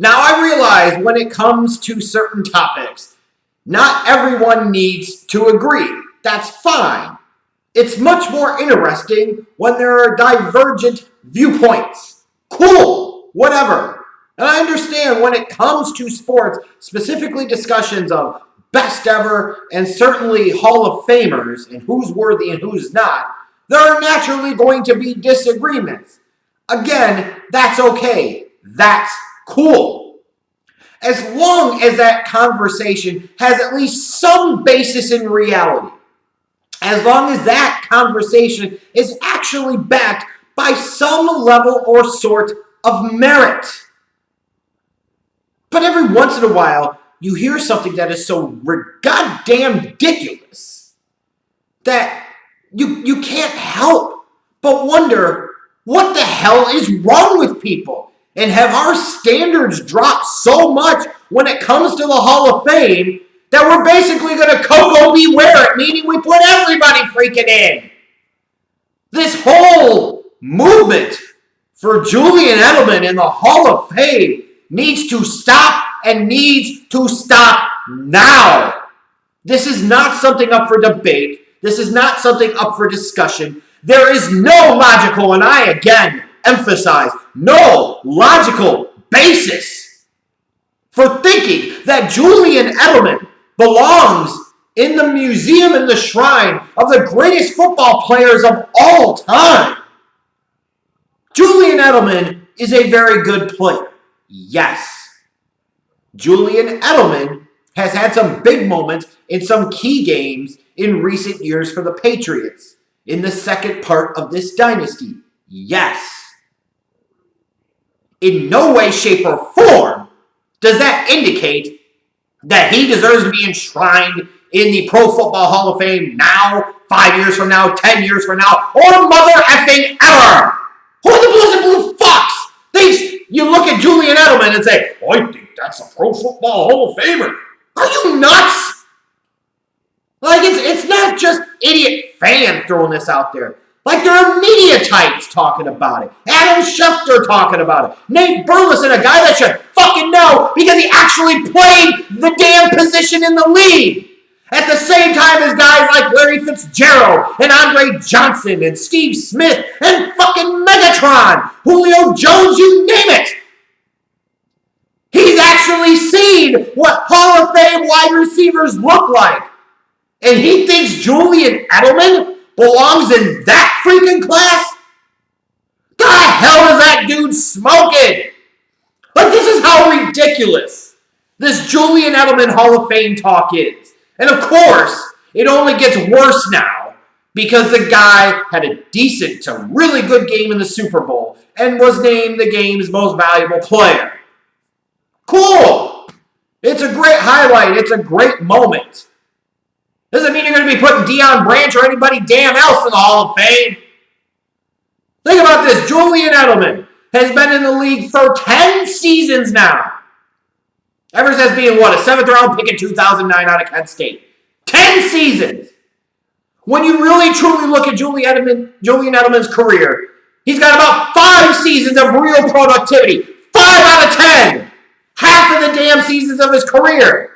Now, I realize when it comes to certain topics, not everyone needs to agree. That's fine. It's much more interesting when there are divergent viewpoints. Cool, whatever. And I understand when it comes to sports, specifically discussions of best ever and certainly Hall of Famers and who's worthy and who's not, there are naturally going to be disagreements. Again, that's okay. That's cool. As long as that conversation has at least some basis in reality. As long as that conversation is actually backed by some level or sort of merit. But every once in a while, you hear something that is so goddamn ridiculous that you can't help but wonder what the hell is wrong with people. And have our standards dropped so much when it comes to the Hall of Fame that we're basically going to Coco beware it, meaning we put everybody freaking in. This whole movement for Julian Edelman in the Hall of Fame needs to stop and needs to stop now. This is not something up for debate. This is not something up for discussion. There is no logical, and I again emphasize, no logical basis for thinking that Julian Edelman belongs in the museum and the shrine of the greatest football players of all time. Julian Edelman is a very good player. Yes. Julian Edelman has had some big moments in some key games in recent years for the Patriots in the second part of this dynasty. Yes. In no way, shape, or form does that indicate that he deserves to be enshrined in the Pro Football Hall of Fame now, 5 years from now, 10 years from now, or mother effing ever. Who are the Blues and Blue fucks? You look at Julian Edelman and say, oh, I think that's a Pro Football Hall of Famer. Are you nuts? Like, it's not just idiot fans throwing this out there. Like, there are media types talking about it. Adam Schefter talking about it. Nate Burleson, a guy that should fucking know because he actually played the damn position in the league. At the same time as guys like Larry Fitzgerald and Andre Johnson and Steve Smith and fucking Megatron, Julio Jones, you name it. He's actually seen what Hall of Fame wide receivers look like. And he thinks Julian Edelman belongs in that freaking class? The hell is that dude smoking? Like, this is how ridiculous this Julian Edelman Hall of Fame talk is. And of course, it only gets worse now because the guy had a decent to really good game in the Super Bowl and was named the game's most valuable player. Cool. It's a great highlight. It's a great moment. Doesn't mean you're going to be putting Deion Branch or anybody damn else in the Hall of Fame. Think about this. Julian Edelman has been in the league for 10 seasons now. Ever since being, a 7th round pick in 2009 out of Kent State. 10 seasons. When you really truly look at Julian Edelman's career, he's got about 5 seasons of real productivity. 5 out of 10. Half of the damn seasons of his career.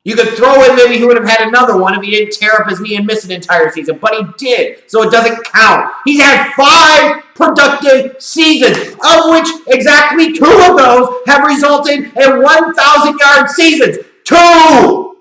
You could throw in maybe he would have had another one if he didn't tear up his knee and miss an entire season. But he did, so it doesn't count. He's had 5 productive seasons, of which exactly 2 of those have resulted in 1,000-yard seasons. 2!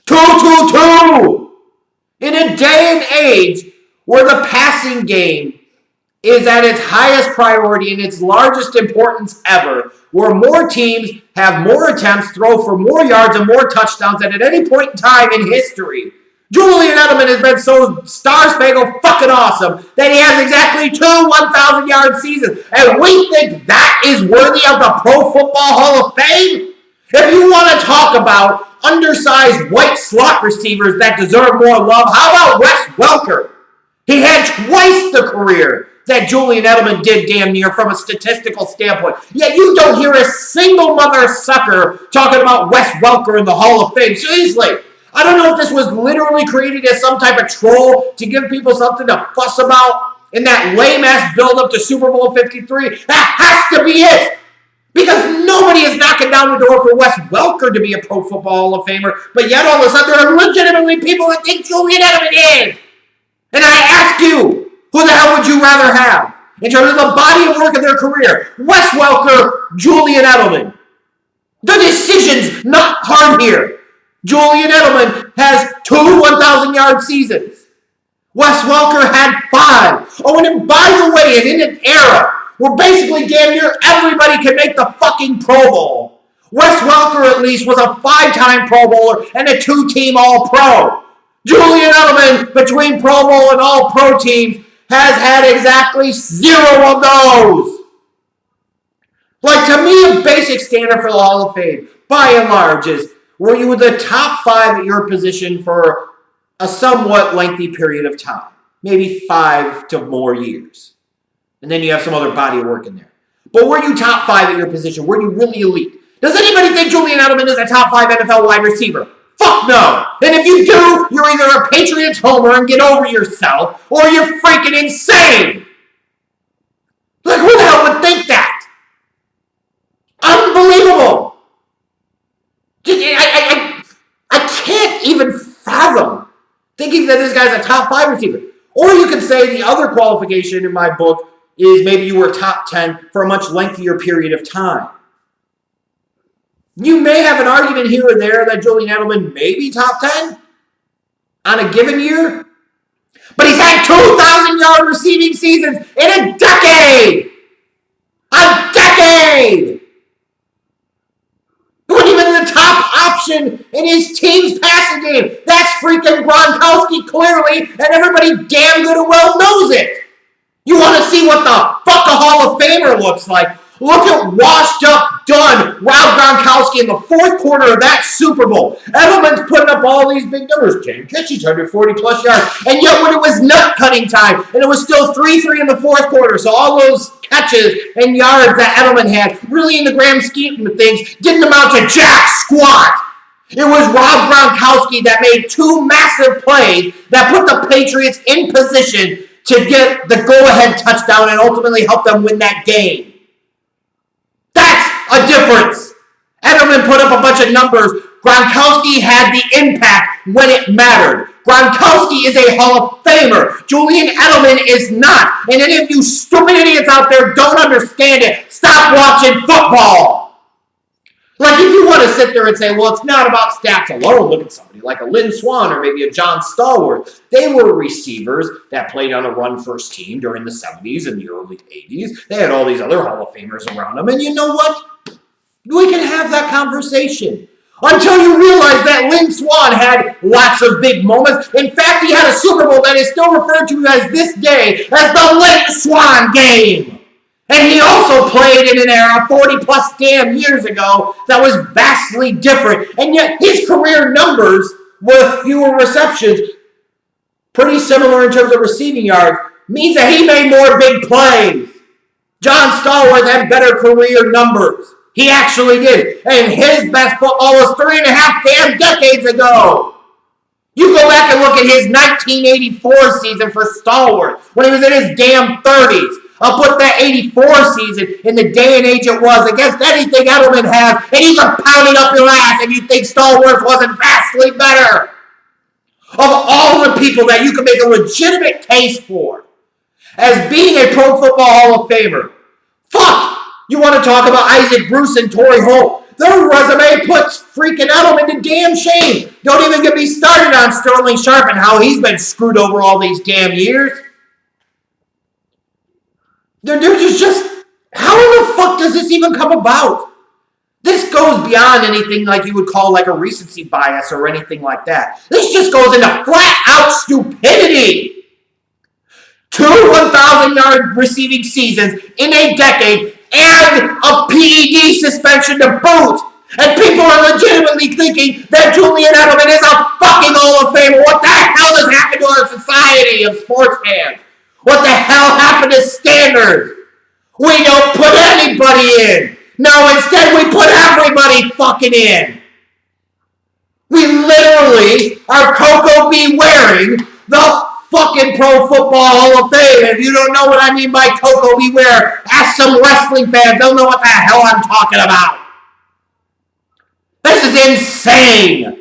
2! In a day and age where the passing game is at its highest priority and its largest importance ever, where more teams have more attempts, throw for more yards and more touchdowns than at any point in time in history. Julian Edelman has been so star-spangled fucking awesome that he has exactly 2 1,000-yard seasons. And we think that is worthy of the Pro Football Hall of Fame? If you want to talk about undersized white slot receivers that deserve more love, how about Wes Welker? He had twice the career that Julian Edelman did damn near from a statistical standpoint. Yet you don't hear a single mother sucker talking about Wes Welker in the Hall of Fame. Seriously, I don't know if this was literally created as some type of troll to give people something to fuss about in that lame-ass build-up to Super Bowl 53. That has to be it. Because nobody has down the door for Wes Welker to be a Pro Football Hall of Famer, but yet all of a sudden there are legitimately people that think Julian Edelman is. And I ask you, who the hell would you rather have in terms of the body of work of their career? Wes Welker, Julian Edelman. The decision's not hard here. Julian Edelman has 2 1,000-yard seasons. Wes Welker had 5. Oh, and by the way, and in an era where basically damn near everybody can make the fucking Pro Bowl, Wes Welker at least was a 5-time Pro Bowler and a 2-team All-Pro. Julian Edelman, between Pro Bowl and All-Pro teams, has had exactly 0 of those. Like, to me, a basic standard for the Hall of Fame, by and large, is were you the top 5 at your position for a somewhat lengthy period of time, maybe 5 to more years. And then you have some other body of work in there. But were you top 5 at your position? Were you really elite? Does anybody think Julian Edelman is a top 5 NFL wide receiver? Fuck no. And if you do, you're either a Patriots homer and get over yourself, or you're freaking insane. Like, who the hell would think that? Unbelievable. I can't even fathom thinking that this guy's a top 5 receiver. Or you could say the other qualification in my book is maybe you were top 10 for a much lengthier period of time. You may have an argument here or there that Julian Edelman may be top 10 on a given year, but he's had 2,000-yard receiving seasons in a decade! A decade! He wasn't even the top option in his team's passing game. That's freaking Gronkowski, clearly, and everybody damn good and well knows it. You want to see what the fuck a Hall of Famer looks like? Look at washed up, done Rob Gronkowski in the 4th quarter of that Super Bowl. Edelman's putting up all these big numbers. 10 catches, 140-plus yards. And yet when it was nut cutting time, and it was still 3-3 in the 4th quarter, so all those catches and yards that Edelman had, really in the grand scheme of things, didn't amount to jack squat. It was Rob Gronkowski that made 2 massive plays that put the Patriots in position to get the go-ahead touchdown and ultimately help them win that game. That's a difference. Edelman put up a bunch of numbers. Gronkowski had the impact when it mattered. Gronkowski is a Hall of Famer. Julian Edelman is not. And any of you stupid idiots out there don't understand it. Stop watching football. Like, if you want to sit there and say, well, it's not about stats alone. Look at somebody like a Lynn Swann or maybe a John Stallworth. They were receivers that played on a run-first team during the 70s and the early 80s. They had all these other Hall of Famers around them. And you know what? We can have that conversation. Until you realize that Lynn Swann had lots of big moments. In fact, he had a Super Bowl that is still referred to as this day as the Lynn Swann game. And he also played in an era 40-plus damn years ago that was vastly different. And yet his career numbers with fewer receptions, pretty similar in terms of receiving yards, means that he made more big plays. John Stallworth had better career numbers. He actually did. And his best football was 3.5 damn decades ago. You go back and look at his 1984 season for Stallworth when he was in his damn 30s. I'll put that 84 season in the day and age it was against anything Edelman has, and you can pound it up your ass if you think Stallworth wasn't vastly better. Of all the people that you can make a legitimate case for as being a Pro Football Hall of Famer, fuck, you want to talk about Isaac Bruce and Torrey Holt. Their resume puts freaking Edelman to damn shame. Don't even get me started on Sterling Sharp and how he's been screwed over all these damn years. They're just, how the fuck does this even come about? This goes beyond anything like you would call like a recency bias or anything like that. This just goes into flat-out stupidity. 2 1,000-yard receiving seasons in a decade and a PED suspension to boot. And people are legitimately thinking that Julian Edelman is a fucking Hall of Famer. What the hell has happened to our society of sports fans? What the hell happened to standards? We don't put anybody in. No, instead we put everybody fucking in. We literally are Coco B wearing the fucking Pro Football Hall of Fame. If you don't know what I mean by Coco B wear, ask some wrestling fans. They'll know what the hell I'm talking about. insane.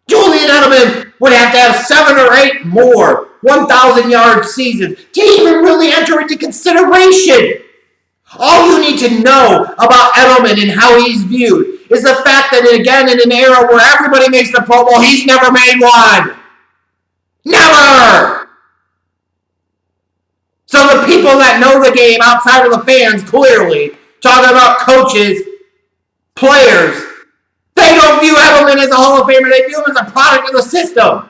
Julian Edelman would have to have 7 or 8 more 1,000-yard seasons to even really enter into consideration. All you need to know about Edelman and how he's viewed is the fact that, again, in an era where everybody makes the Pro Bowl, he's never made one. Never! So the people that know the game outside of the fans, clearly, talking about coaches, players, they don't view Edelman as a Hall of Famer. They view him as a product of the system.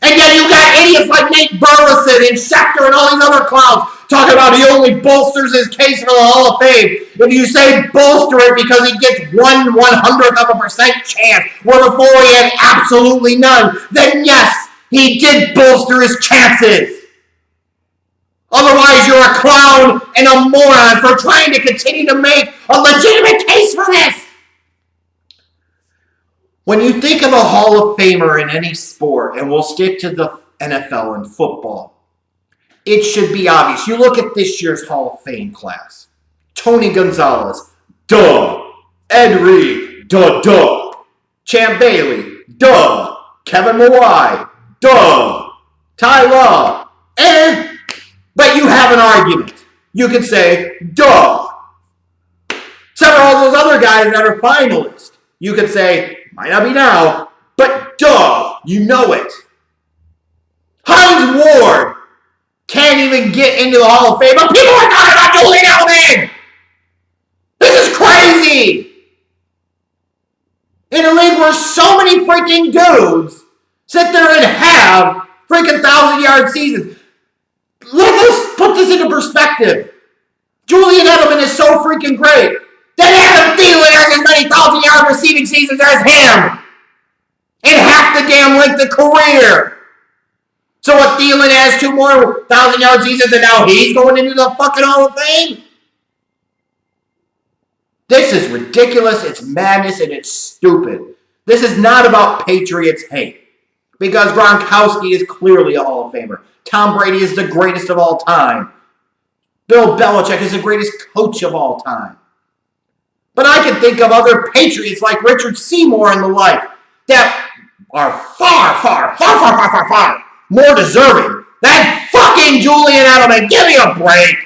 And yet you got idiots like Nate Burleson and Schechter and all these other clowns talking about he only bolsters his case for the Hall of Fame. If you say bolster it because he gets 1/100th% chance, where before he had absolutely none, then yes, he did bolster his chances. Otherwise, you're a clown and a moron for trying to continue to make a legitimate case for this. When you think of a Hall of Famer in any sport, and we'll stick to the NFL and football, it should be obvious. You look at this year's Hall of Fame class. Tony Gonzalez, duh. Ed Reed, duh. Champ Bailey, duh. Kevin Mawae, duh. Ty Law, But you have an argument. You could say, duh. Several of those other guys that are finalists, you could say, might not be now, but duh, you know it. Hines Ward can't even get into the Hall of Fame, but people are talking about Julian Edelman. This is crazy. In a league where so many freaking dudes sit there and have freaking 1,000-yard seasons. Let us put this into perspective. Julian Edelman is so freaking great that Adam Thielen has as many 1,000-yard receiving seasons as him in half the damn length of career. So what, Thielen has 2 more 1,000-yard seasons and now he's going into the fucking Hall of Fame? This is ridiculous, it's madness, and it's stupid. This is not about Patriots hate. Because Gronkowski is clearly a Hall of Famer. Tom Brady is the greatest of all time. Bill Belichick is the greatest coach of all time. But I can think of other Patriots like Richard Seymour and the like that are far more deserving than fucking Julian Edelman. Give me a break.